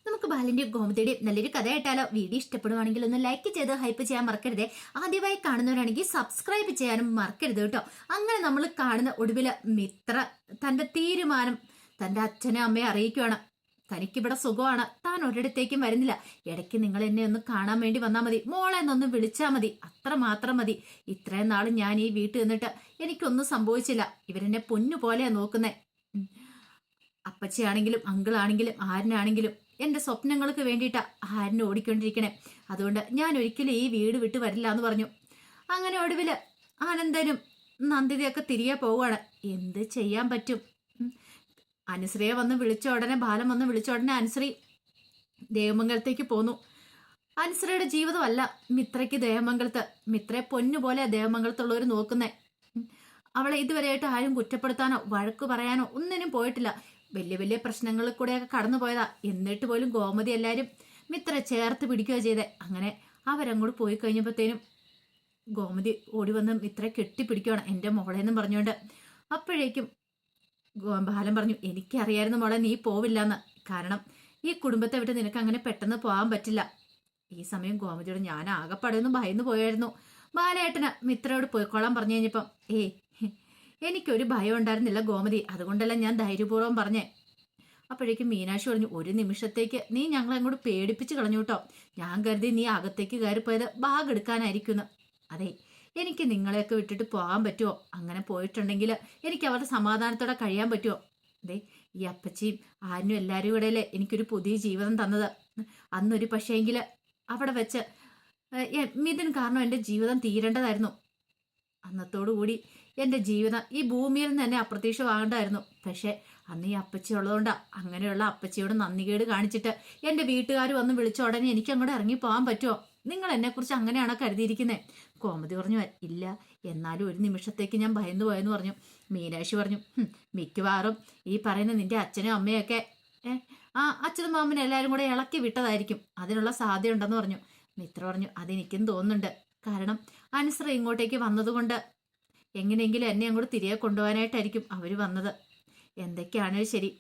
നമുക്ക് ബാലിന്റെയും ഗോമതിയുടെയും നല്ലൊരു കഥ കേട്ടാലോ? വീഡിയോ ഇഷ്ടപ്പെടുവാണെങ്കിൽ ഒന്ന് ലൈക്ക് ചെയ്ത് ഹൈപ്പ് ചെയ്യാൻ മറക്കരുതേ. ആദ്യമായി കാണുന്നവരാണെങ്കിൽ സബ്സ്ക്രൈബ് ചെയ്യാനും മറക്കരുത് കേട്ടോ. അങ്ങനെ നമ്മൾ കാണുന്ന ഒടുവില് മിത്ര തന്റെ തീരുമാനം തന്റെ അച്ഛനെ അമ്മയെ അറിയിക്കുവാണ്. തനിക്കിവിടെ സുഖമാണ്, താൻ ഒരിടത്തേക്കും വരുന്നില്ല. ഇടയ്ക്ക് നിങ്ങൾ എന്നെ ഒന്ന് കാണാൻ വേണ്ടി വന്നാൽ മതി, മോളെ എന്നൊന്ന് വിളിച്ചാൽ മതി, അത്ര മാത്രം മതി. ഇത്രയും നാളും ഞാൻ ഈ വീട്ടിൽ നിന്നിട്ട് എനിക്കൊന്നും സംഭവിച്ചില്ല. ഇവരെന്നെ പൊന്നു പോലെയാ നോക്കുന്നേ. അപ്പച്ചിയാണെങ്കിലും അങ്കിളാണെങ്കിലും ആരിനാണെങ്കിലും എന്റെ സ്വപ്നങ്ങൾക്ക് വേണ്ടിയിട്ടാ ആരിനെ ഓടിക്കൊണ്ടിരിക്കണേ. അതുകൊണ്ട് ഞാൻ ഒരിക്കലും ഈ വീട് വിട്ട് വരില്ല എന്ന് പറഞ്ഞു. അങ്ങനെ ഒടുവില് ആനന്ദനും നന്ദിതയൊക്കെ തിരികെ പോവുകയാണ്. എന്ത് ചെയ്യാൻ പറ്റും? അനുശ്രീയെ വന്ന് വിളിച്ച ഉടനെ, ബാലൻ വന്ന് വിളിച്ച ഉടനെ അനുശ്രീ ദേവമംഗലത്തേക്ക് പോന്നു. അനുശ്രീയുടെ ജീവിതമല്ല മിത്രയ്ക്ക് ദേവമംഗലത്ത്. മിത്രയെ പൊന്നുപോലെ ദേവമംഗലത്തുള്ളവർ നോക്കുന്നേ. അവളെ ഇതുവരെയായിട്ട് ആരും കുറ്റപ്പെടുത്താനോ വഴക്ക് പറയാനോ ഒന്നിനും പോയിട്ടില്ല. വലിയ വലിയ പ്രശ്നങ്ങളിൽ കൂടെയൊക്കെ കടന്നു പോയതാ. എന്നിട്ട് പോലും ഗോമതി എല്ലാരും മിത്ര ചേർത്ത് പിടിക്കുകയോ ചെയ്തേ. അങ്ങനെ അവരങ്ങോട്ട് പോയി കഴിഞ്ഞപ്പോഴത്തേനും ഗോമതി ഓടി വന്ന് മിത്ര കെട്ടിപ്പിടിക്കുകയാണ്, എൻ്റെ മോളെന്നും പറഞ്ഞുകൊണ്ട്. അപ്പോഴേക്കും ബാലൻ പറഞ്ഞു, എനിക്കറിയായിരുന്നു മോളെ നീ പോവില്ലെന്ന്. കാരണം ഈ കുടുംബത്തെ വിട്ട് നിനക്ക് അങ്ങനെ പെട്ടെന്ന് പോകാൻ പറ്റില്ല. ഈ സമയം ഗോമതിയോട് ഞാൻ ആകെപ്പടയൊന്നും ഭയന്നു പോയായിരുന്നു. ബാലേട്ടന് മിത്രയോട് പോയിക്കോളാൻ പറഞ്ഞു കഴിഞ്ഞപ്പം എനിക്കൊരു ഭയം ഉണ്ടായിരുന്നില്ല ഗോമതി, അതുകൊണ്ടല്ല ഞാൻ ധൈര്യപൂർവ്വം പറഞ്ഞേ. അപ്പോഴേക്കും മീനാക്ഷി പറഞ്ഞു, ഒരു നിമിഷത്തേക്ക് നീ ഞങ്ങളെ അങ്ങോട്ട് പേടിപ്പിച്ച് കളഞ്ഞു കേട്ടോ. ഞാൻ കരുതി നീ അകത്തേക്ക് കയറിപ്പോയത് ബാഗ് എടുക്കാനായിരിക്കുന്നു. അതെ, എനിക്ക് നിങ്ങളെയൊക്കെ വിട്ടിട്ട് പോകാൻ പറ്റുമോ? അങ്ങനെ പോയിട്ടുണ്ടെങ്കിൽ എനിക്ക് അവരുടെ സമാധാനത്തോടെ കഴിയാൻ പറ്റുമോ? അതെ, ഈ അപ്പച്ചിയും ആരും എല്ലാവരും കൂടെയല്ലേ എനിക്കൊരു പുതിയ ജീവിതം തന്നത്. അന്നൊരു പക്ഷേങ്കിൽ അവിടെ വെച്ച് മിഥുൻ കാരണം എൻ്റെ ജീവിതം തീരേണ്ടതായിരുന്നു. അന്നത്തോടുകൂടി എൻ്റെ ജീവിതം ഈ ഭൂമിയിൽ നിന്ന് തന്നെ അപ്രത്യക്ഷമാകേണ്ടതായിരുന്നു. പക്ഷെ അന്ന് ഈ അപ്പച്ചി ഉള്ളതുകൊണ്ടാ. അങ്ങനെയുള്ള അപ്പച്ചിയോട് നന്ദികേട് കാണിച്ചിട്ട് എൻ്റെ വീട്ടുകാർ വന്ന് വിളിച്ച ഉടനെ എനിക്ക് അങ്ങോട്ട് ഇറങ്ങി പോകാൻ പറ്റുമോ? നിങ്ങൾ എന്നെക്കുറിച്ച് അങ്ങനെയാണോ കരുതിയിരിക്കുന്നത്? കോമതി പറഞ്ഞു, ഇല്ല, എന്നാലും ഒരു നിമിഷത്തേക്ക് ഞാൻ ഭയന്നു പോയെന്ന് പറഞ്ഞു. മീനാക്ഷി പറഞ്ഞു, മിക്കവാറും ഈ പറയുന്ന നിന്റെ അച്ഛനും അമ്മയൊക്കെ അച്ഛനും മാമനും എല്ലാവരും കൂടെ ഇളക്കി വിട്ടതായിരിക്കും. അതിനുള്ള സാധ്യതയുണ്ടെന്ന് പറഞ്ഞു. മിത്ര പറഞ്ഞു, അതെനിക്കും തോന്നുന്നുണ്ട്. കാരണം അനുശ്രീ ഇങ്ങോട്ടേക്ക് വന്നതുകൊണ്ട് എങ്ങനെയെങ്കിലും എന്നെ അങ്ങോട്ട് തിരികെ കൊണ്ടുപോകാനായിട്ടായിരിക്കും അവർ വന്നത്. എന്തൊക്കെയാണേലും ശരി,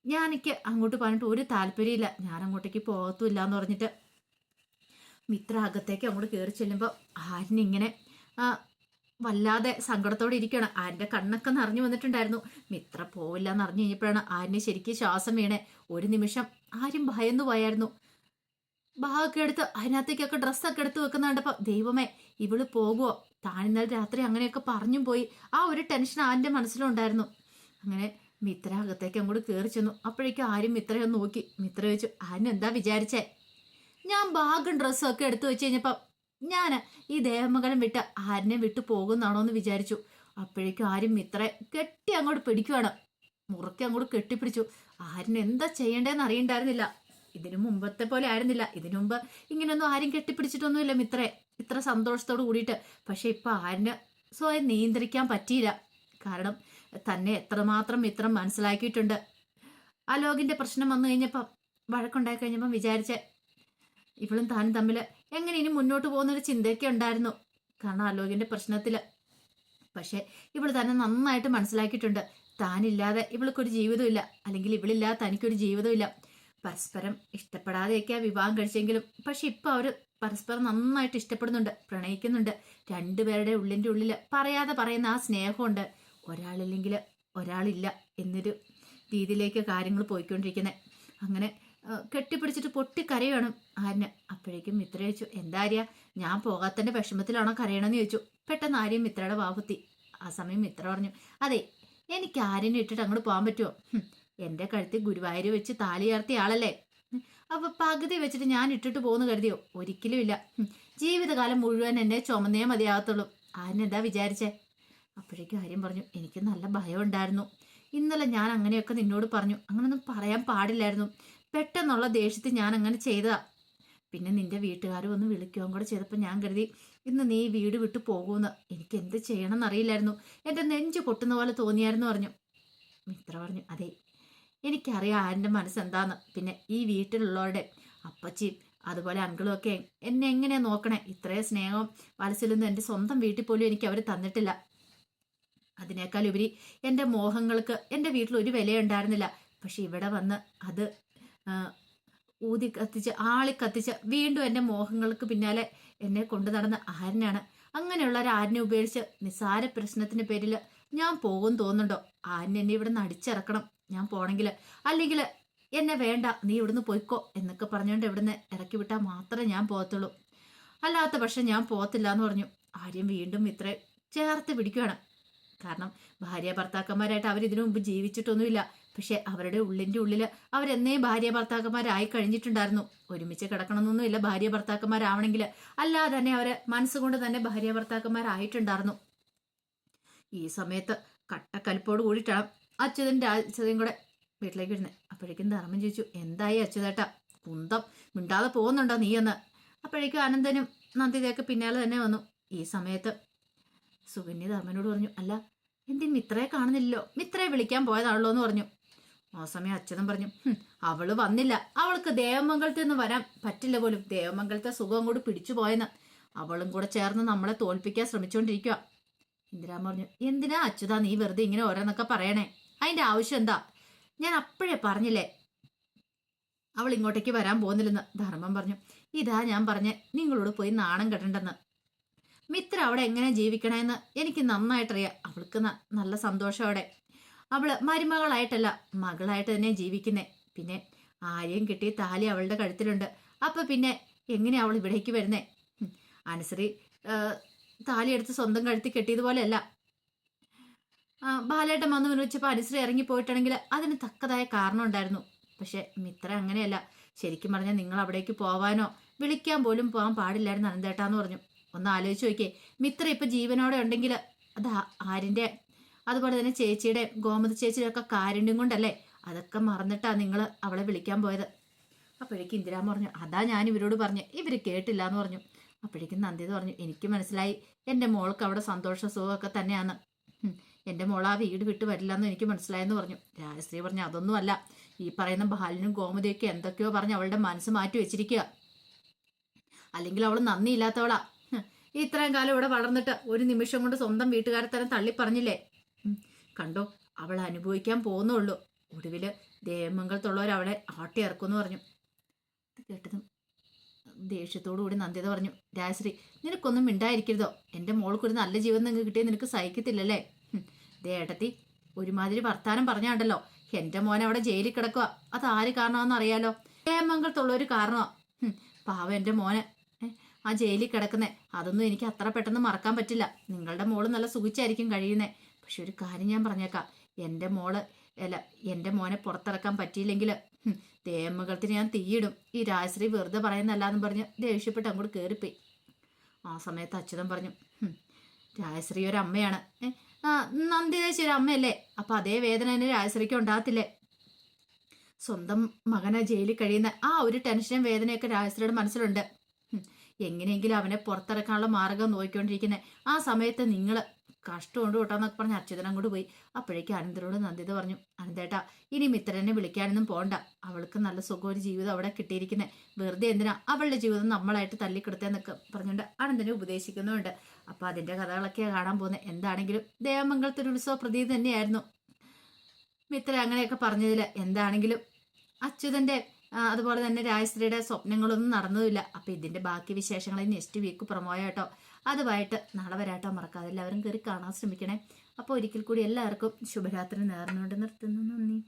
ഞാനെനിക്ക് അങ്ങോട്ട് പറഞ്ഞിട്ട് ഒരു താല്പര്യമില്ല, ഞാൻ അങ്ങോട്ടേക്ക് പോകത്തുമില്ല എന്ന് പറഞ്ഞിട്ട് മിത്ര അകത്തേക്ക് അങ്ങോട്ട് കയറി ചെല്ലുമ്പോൾ ആരിനിങ്ങനെ വല്ലാതെ സങ്കടത്തോടെ ഇരിക്കണം. ആരിൻ്റെ കണ്ണൊക്കെ നിറഞ്ഞു വന്നിട്ടുണ്ടായിരുന്നു. മിത്ര പോവില്ല എന്ന് അറിഞ്ഞു കഴിഞ്ഞപ്പോഴാണ് ആരിന് ശരിക്കും ശ്വാസം വീണേ. ഒരു നിമിഷം ആരും ഭയന്നു പോയായിരുന്നു. ബാഗൊക്കെ എടുത്ത് അതിനകത്തേക്കൊക്കെ ഡ്രസ്സൊക്കെ എടുത്ത് വെക്കുന്ന കണ്ടപ്പോൾ ദൈവമേ ഇവള് പോകുമോ? താൻ ഇന്നലെ രാത്രി അങ്ങനെയൊക്കെ പറഞ്ഞും പോയി. ആ ഒരു ടെൻഷൻ ആൻ്റെ മനസ്സിലുണ്ടായിരുന്നു. അങ്ങനെ മിത്ര അകത്തേക്ക് അങ്ങോട്ട് കയറി ചെന്നു. അപ്പോഴേക്കും ആരും മിത്രയെ നോക്കി. മിത്ര ചോദിച്ചു, ആരെന്താ വിചാരിച്ചേ? ഞാൻ ബാഗും ഡ്രസ്സും ഒക്കെ എടുത്തു വെച്ച് കഴിഞ്ഞപ്പം ഞാൻ ഈ ദേവമംഗലം വിട്ട് ആരിനെ വിട്ടു പോകുന്നാണോ എന്ന് വിചാരിച്ചു. അപ്പോഴേക്കും ആരും മിത്രയെ കെട്ടി അങ്ങോട്ട് പിടിക്കുവാണ്. മുറുക്കി അങ്ങോട്ട് കെട്ടിപ്പിടിച്ചു. ആരിന് എന്താ ചെയ്യേണ്ടതെന്ന് അറിയണ്ടായിരുന്നില്ല. ഇതിനു മുമ്പത്തെ പോലെ ആയിരുന്നില്ല. ഇതിനു മുമ്പ് ഇങ്ങനെയൊന്നും ആരും കെട്ടിപ്പിടിച്ചിട്ടൊന്നുമില്ല മിത്രയെ ഇത്ര സന്തോഷത്തോട് കൂടിയിട്ട്. പക്ഷെ ഇപ്പൊ ആരിന് സ്വയം നിയന്ത്രിക്കാൻ പറ്റിയില്ല. കാരണം തന്നെ എത്രമാത്രം മിത്രം മനസ്സിലാക്കിയിട്ടുണ്ട്. അലോകിന്റെ പ്രശ്നം വന്നു കഴിഞ്ഞപ്പം, വഴക്കുണ്ടായി കഴിഞ്ഞപ്പം വിചാരിച്ച ഇവളും താനും തമ്മിൽ എങ്ങനെ ഇനി മുന്നോട്ട് പോകുന്നൊരു ചിന്തയൊക്കെ ഉണ്ടായിരുന്നു. കാരണം അലോകിന്റെ പ്രശ്നത്തില്. പക്ഷെ ഇവള് തന്നെ നന്നായിട്ട് മനസ്സിലാക്കിയിട്ടുണ്ട്. താനില്ലാതെ ഇവൾക്കൊരു ജീവിതമില്ല, അല്ലെങ്കിൽ ഇവളില്ലാതെ തനിക്കൊരു ജീവിതമില്ല. പരസ്പരം ഇഷ്ടപ്പെടാതെയൊക്കെ വിവാഹം കഴിച്ചെങ്കിലും പക്ഷെ ഇപ്പൊ അവര് പരസ്പരം നന്നായിട്ട് ഇഷ്ടപ്പെടുന്നുണ്ട്, പ്രണയിക്കുന്നുണ്ട്. രണ്ടുപേരുടെ ഉള്ളിൻ്റെ ഉള്ളിൽ പറയാതെ പറയുന്ന ആ സ്നേഹമുണ്ട്. ഒരാളില്ലെങ്കിൽ ഒരാളില്ല എന്നൊരു രീതിയിലേക്ക് കാര്യങ്ങൾ പോയിക്കൊണ്ടിരിക്കുന്നത്. അങ്ങനെ കെട്ടിപ്പിടിച്ചിട്ട് പൊട്ടിക്കരയാണ് ആര്യന്. അപ്പോഴേക്കും മിത്ര ചോദിച്ചു, എന്താ ആര്യ, ഞാൻ പോകാത്തന്റെ വിഷമത്തിലാണോ കരയണമെന്ന് ചോദിച്ചു. പെട്ടെന്ന് ആര്യം മിത്രയുടെ വാവുത്തി. ആ സമയം മിത്ര പറഞ്ഞു, അതെ, എനിക്ക് ആര്യനെ ഇട്ടിട്ട് അങ്ങോട്ട് പോകാൻ പറ്റുമോ? എൻ്റെ കഴുത്തിൽ ഗുരുവായൂർ വെച്ച് താലി ചേർത്തിയ ആളല്ലേ. അപ്പൊ പകുതി വെച്ചിട്ട് ഞാൻ ഇട്ടിട്ട് പോകുന്നു കരുതിയോ? ഒരിക്കലും ഇല്ല. ജീവിതകാലം മുഴുവൻ എന്നെ ചുമന്നേ മതിയാകത്തുള്ളൂ. ആരെന്താ വിചാരിച്ചേ? അപ്പോഴേക്കും ആര്യം പറഞ്ഞു, എനിക്ക് നല്ല ഭയം ഉണ്ടായിരുന്നു. ഇന്നലെ ഞാൻ അങ്ങനെയൊക്കെ നിന്നോട് പറഞ്ഞു. അങ്ങനൊന്നും പറയാൻ പാടില്ലായിരുന്നു. പെട്ടെന്നുള്ള ദേഷ്യത്തിൽ ഞാൻ അങ്ങനെ ചെയ്തതാ. പിന്നെ നിന്റെ വീട്ടുകാർ വന്ന് വിളിക്കുകയും കൂടെ ചെയ്തപ്പോൾ ഞാൻ കരുതി ഇന്ന് നീ വീട് വിട്ടു പോകുമെന്ന്. എനിക്ക് എന്ത് ചെയ്യണമെന്ന് അറിയില്ലായിരുന്നു. എൻ്റെ നെഞ്ച് പൊട്ടുന്ന പോലെ തോന്നിയായിരുന്നു പറഞ്ഞു. മിത്ര പറഞ്ഞു, അതെ, എനിക്കറിയാം ആരുടെ മനസ്സെന്താന്ന്. പിന്നെ ഈ വീട്ടിലുള്ളവരുടെ അപ്പച്ചിയും അതുപോലെ അങ്കിളും ഒക്കെ എന്നെ എങ്ങനെയാ നോക്കണേ. ഇത്രയും സ്നേഹവും വാത്സല്യമൊന്നും എൻ്റെ സ്വന്തം വീട്ടിൽ പോലും എനിക്ക് അവർ തന്നിട്ടില്ല. അതിനേക്കാൾ ഉപരി എൻ്റെ മോഹങ്ങൾക്ക് എൻ്റെ വീട്ടിൽ ഒരു വിലയുണ്ടായിരുന്നില്ല. പക്ഷെ ഇവിടെ വന്ന് അത് ഊതി കത്തിച്ച് ആളി കത്തിച്ച് വീണ്ടും എൻ്റെ മോഹങ്ങൾക്ക് പിന്നാലെ എന്നെ കൊണ്ടു നടന്ന ആരനാണ്. അങ്ങനെയുള്ള ഒരു ആരനെ ഉപേക്ഷിച്ച് നിസ്സാര പ്രശ്നത്തിന്റെ പേരിൽ ഞാൻ പോകും തോന്നുന്നുണ്ടോ? ആരനെ എന്നെ ഇവിടെ നിന്ന് അടിച്ചിറക്കണം ഞാൻ പോണെങ്കിൽ, അല്ലെങ്കിൽ എന്നെ വേണ്ട നീ ഇവിടുന്ന് പൊയ്ക്കോ എന്നൊക്കെ പറഞ്ഞുകൊണ്ട് ഇവിടുന്ന് ഇറക്കി വിട്ടാൽ മാത്രമേ ഞാൻ പോകത്തുള്ളൂ, അല്ലാത്ത പക്ഷെ ഞാൻ പോകത്തില്ല എന്ന് പറഞ്ഞു. ആര്യം വീണ്ടും ഇത്ര ചേർത്ത് പിടിക്കുകയാണ്. കാരണം ഭാര്യ ഭർത്താക്കന്മാരായിട്ട് അവരിതിനു മുമ്പ് ജീവിച്ചിട്ടൊന്നുമില്ല. പക്ഷെ അവരുടെ ഉള്ളിൻ്റെ ഉള്ളിൽ അവരെന്നേ ഭാര്യ ഭർത്താക്കന്മാരായി കഴിഞ്ഞിട്ടുണ്ടായിരുന്നു. ഒരുമിച്ച് കിടക്കണമെന്നൊന്നുമില്ല ഭാര്യ ഭർത്താക്കന്മാരാവണമെങ്കിൽ, അല്ലാതെ തന്നെ അവരെ മനസ്സുകൊണ്ട് തന്നെ ഭാര്യ ഭർത്താക്കന്മാരായിട്ടുണ്ടായിരുന്നു. ഈ സമയത്ത് കട്ടക്കലിപ്പോട് കൂടിയിട്ടാണ് അച്യുതൻ രാജയും കൂടെ വീട്ടിലേക്ക് വരുന്നത്. അപ്പോഴേക്കും ധർമ്മം ചോദിച്ചു, എന്തായി അച്യുതേട്ടാ, കുന്തം മിണ്ടാതെ പോകുന്നുണ്ടോ നീ എന്ന്. അപ്പോഴേക്കും അനന്തനും നന്ദിതയൊക്കെ പിന്നാലെ തന്നെ വന്നു. ഈ സമയത്ത് സുകന്യ ധർമ്മനോട് പറഞ്ഞു, അല്ല എന്തിന് മിത്രയെ കാണുന്നില്ലല്ലോ, മിത്രയെ വിളിക്കാൻ പോയതാണല്ലോ എന്ന് പറഞ്ഞു. ആ സമയം അച്യുതൻ പറഞ്ഞു, അവള് വന്നില്ല, അവൾക്ക് ദേവമംഗലത്തിൽ നിന്ന് വരാൻ പറ്റില്ല പോലും, ദേവമംഗലത്തെ സുഖം കൂടി പിടിച്ചു പോയെന്ന്, അവളും കൂടെ ചേർന്ന് നമ്മളെ തോൽപ്പിക്കാൻ ശ്രമിച്ചുകൊണ്ടിരിക്കുക. ഇന്ദിരാമ്മ പറഞ്ഞു, എന്തിനാ അച്യുത നീ വെറുതെ ഇങ്ങനെ ഓരോന്നൊക്കെ പറയണേ, അതിന്റെ ആവശ്യം എന്താ? ഞാൻ അപ്പോഴേ പറഞ്ഞില്ലേ അവൾ ഇങ്ങോട്ടേക്ക് വരാൻ പോകുന്നില്ലെന്ന്. ധർമ്മം പറഞ്ഞു, ഇതാ ഞാൻ പറഞ്ഞ നിങ്ങളോട് പോയി നാണം കെട്ടണ്ടെന്ന്. മിത്ര അവിടെ എങ്ങനെ ജീവിക്കണമെന്ന് എനിക്ക് നന്നായിട്ടറിയാം. അവൾക്ക് നല്ല സന്തോഷം അവിടെ. അവള് മരുമകളായിട്ടല്ല മകളായിട്ട് തന്നെ ജീവിക്കുന്നേ. പിന്നെ ആരെയും കിട്ടി താലി അവളുടെ കഴുത്തിലുണ്ട്. അപ്പൊ പിന്നെ എങ്ങനെയാ അവൾ ഇവിടേക്ക് വരുന്നേ? അനുസരി താലിയെടുത്ത് സ്വന്തം കഴുത്തി കെട്ടിയതുപോലെയല്ല. ബാലേട്ടൻ വന്നു വിളിച്ചപ്പോൾ അനുസരി ഇറങ്ങിപ്പോയിട്ടാണെങ്കിൽ അതിന് തക്കതായ കാരണം ഉണ്ടായിരുന്നു. പക്ഷെ മിത്ര അങ്ങനെയല്ല. ശരിക്കും പറഞ്ഞാൽ നിങ്ങൾ അവിടേക്ക് പോവാനോ വിളിക്കാൻ പോലും പോകാൻ പാടില്ലായിരുന്നു അനന്തേട്ടാന്ന് പറഞ്ഞു. ഒന്ന് ആലോചിച്ച് നോക്കിയേ, മിത്ര ഇപ്പൊ ജീവനോടെ ഉണ്ടെങ്കിൽ അത് ആരിന്റെ അതുപോലെ തന്നെ ചേച്ചിയുടെ ഗോമതി ചേച്ചിയുടെ ഒക്കെ കാരുണ്യം കൊണ്ടല്ലേ, അതൊക്കെ മറന്നിട്ടാ നിങ്ങൾ അവളെ വിളിക്കാൻ പോയത്. അപ്പോഴേക്കും ഇന്ദിരാമ്മ പറഞ്ഞു, അതാ ഞാൻ ഇവരോട് പറഞ്ഞു, ഇവര് കേട്ടില്ല എന്ന് പറഞ്ഞു. അപ്പോഴേക്കും നന്ദിത പറഞ്ഞു, എനിക്ക് മനസ്സിലായി എൻ്റെ മോൾക്ക് അവിടെ സന്തോഷ സുഖമൊക്കെ തന്നെയാണ്, എൻ്റെ മോൾ ആ വീട് വിട്ട് വരില്ല എന്ന് എനിക്ക് മനസ്സിലായെന്ന് പറഞ്ഞു. രാജശ്രീ പറഞ്ഞു, അതൊന്നുമല്ല, ഈ പറയുന്ന ബാലനും ഗോമതിയൊക്കെ എന്തൊക്കെയോ പറഞ്ഞ് അവളുടെ മനസ്സ് മാറ്റി വെച്ചിരിക്കുക, അല്ലെങ്കിൽ അവൾ നന്ദിയില്ലാത്തവളാ. ഇത്രയും കാലം ഇവിടെ വളർന്നിട്ട് ഒരു നിമിഷം കൊണ്ട് സ്വന്തം വീട്ടുകാരെ തന്നെ തള്ളി പറഞ്ഞില്ലേ? കണ്ടോ, അവൾ അനുഭവിക്കാൻ പോകുന്നുള്ളൂ. ഒടുവില് ദേവമംഗലത്തുള്ളവർ അവളെ ആട്ടി ഇറക്കുമെന്ന് പറഞ്ഞു. ഇത് കേട്ടതും ദേഷ്യത്തോടു കൂടി നന്ദിത പറഞ്ഞു, രാജശ്രീ നിനക്കൊന്നും മിണ്ടായിരിക്കരുതോ, എൻ്റെ മോൾക്കൊരു നല്ല ജീവിതം നിങ്ങൾക്ക് കിട്ടിയത് നിനക്ക് സഹിക്കത്തില്ലല്ലേ? ദേട്ടത്തി ഒരുമാതിരി വർത്താനം പറഞ്ഞാണ്ടല്ലോ, എൻ്റെ മോൻ അവിടെ ജയിലിൽ കിടക്കുക, അത് ആര് കാരണമെന്ന് അറിയാലോ, ദേവമംഗലത്തുള്ളൊരു കാരണമാ. പാവം എൻ്റെ മോനെ ആ ജയിലിൽ കിടക്കുന്നേ, അതൊന്നും എനിക്ക് അത്ര പെട്ടെന്ന് മറക്കാൻ പറ്റില്ല. നിങ്ങളുടെ മോള് നല്ല സുഖിച്ചായിരിക്കും കഴിയുന്നേ. പക്ഷെ ഒരു കാര്യം ഞാൻ പറഞ്ഞേക്കാം, എൻ്റെ മോനെ പുറത്തിറക്കാൻ പറ്റിയില്ലെങ്കിൽ ദേവമംഗലത്തിന് ഞാൻ തീയിടും. ഈ രാജശ്രീ വെറുതെ പറയുന്നല്ലാന്ന് പറഞ്ഞ് ദേഷ്യപ്പെട്ട് അങ്ങോട്ട് കയറിപ്പോയി. ആ സമയത്ത് അച്യുതൻ പറഞ്ഞു, രാജശ്രീ ഒരു അമ്മയാണ്, നന്ദിതേശി ഒരു അമ്മയല്ലേ, അപ്പൊ അതേ വേദന തന്നെ രാജശ്രീക്ക് ഉണ്ടാകത്തില്ലേ? സ്വന്തം മകനെ ജയിലിൽ കഴിയുന്ന ആ ഒരു ടെൻഷനും വേദനയൊക്കെ രാജശ്രീയുടെ മനസ്സിലുണ്ട്. എങ്ങനെയെങ്കിലും അവനെ പുറത്തിറക്കാനുള്ള മാർഗം നോക്കിക്കൊണ്ടിരിക്കുന്നത്. ആ സമയത്ത് നിങ്ങൾ കഷ്ടമുണ്ട് കൂട്ടാന്നൊക്കെ പറഞ്ഞ് അച്യുതൻ അങ്ങോട്ട് പോയി. അപ്പോഴേക്കും അനന്തരോട് നന്ദിത പറഞ്ഞു, അനന്തേട്ടാ ഇനി മിത്രനെ വിളിക്കാനൊന്നും പോകണ്ട, അവൾക്ക് നല്ല സുഖം ഒരു ജീവിതം അവിടെ കിട്ടിയിരിക്കുന്നത്, വെറുതെ എന്തിനാ അവളുടെ ജീവിതം നമ്മളായിട്ട് തല്ലിക്കെടുത്തേന്നൊക്കെ പറഞ്ഞുകൊണ്ട് അനന്തനെ ഉപദേശിക്കുന്നുണ്ട്. അപ്പൊ അതിന്റെ കഥകളൊക്കെയാണ് കാണാൻ പോകുന്നത്. എന്താണെങ്കിലും ദേവമംഗലത്തൊരു ഉത്സവ പ്രതീതി തന്നെയായിരുന്നു മിത്ര അങ്ങനെയൊക്കെ പറഞ്ഞതിൽ. എന്താണെങ്കിലും അച്യുതന്റെ അതുപോലെ തന്നെ രാജശ്രീയുടെ സ്വപ്നങ്ങളൊന്നും നടന്നതുമില്ല. അപ്പൊ ഇതിന്റെ ബാക്കി വിശേഷങ്ങൾ നെക്സ്റ്റ് വീക്ക് പ്രൊമോയോ കേട്ടോ, അതുമായിട്ട് നാളെ വരാട്ടോ. മറക്കാതെ എല്ലാവരും കയറി കാണാൻ ശ്രമിക്കണേ. അപ്പോൾ ഒരിക്കൽ കൂടി എല്ലാവർക്കും ശുഭരാത്രി നേർന്നുകൊണ്ട് നിർത്തുന്നു. നന്ദി.